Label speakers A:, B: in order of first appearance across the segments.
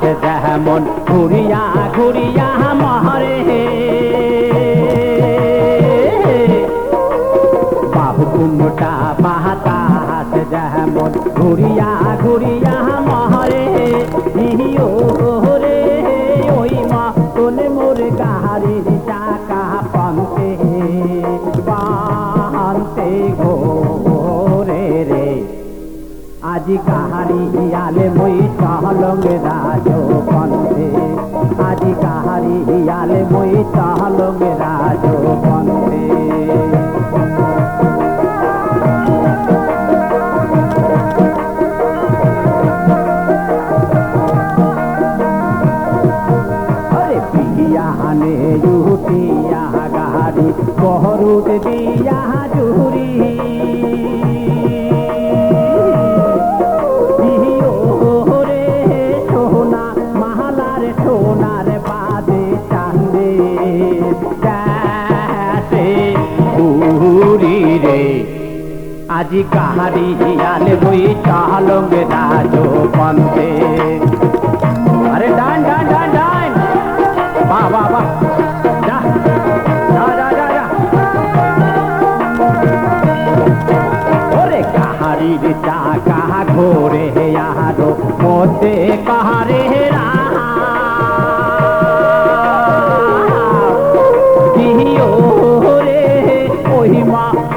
A: যেমন ঘুরিয়া ঘুরিয়া মহরে বাহুকুমটা বাতাস যেমন ঘুরিয়া ঘুরিয়া মহরে ইহিও রে ওই মতন মোর গাড়ির চাকা পান্তে পান্তে ঘোরে রে আজি কাহারি আলে মই চহলং রাজো পন্থে আজি কাহারি আলে মই চহলং রাজো পন্থে अरे पियाने युतिया गाड़ी बहरुद दिया जुरी আজি কাহারি আলে বই চালং রাজো পন্থে আরে ডান ডান ডান ডান বাহ বাহ বাহ যা যা যা যা যা ওরে কাহারির চাকা ঘোরে আরো মধ্যে কাহারে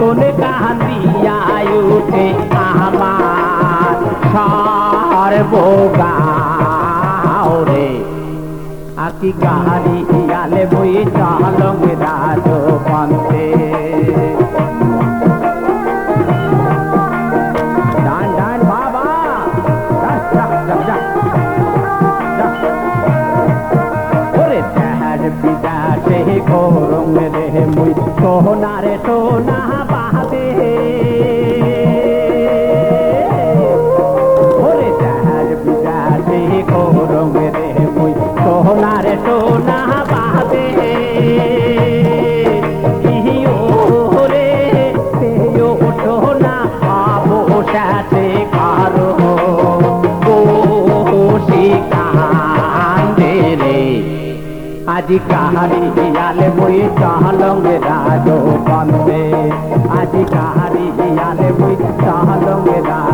A: কোন কান্দিয়া উঠে আমার সর্বগাও রে আকি গাড়ি আলে বই চালং রাজো পন্থে ডান ডান বাবা ওরে দেহার বিদাসে গরম রে মুই সোনারে সোনা পাবে ওরে দেহার বিদাসে গরম রে মুই সোনারে সোনা পাবে ইহিও রে পেও সোনা পাবো সাথে কারো বসি কান্দে রে আজি কাহারি আলে বই চালং রাজো পন্থে আজি কাহারি আলে বই চালং রাজো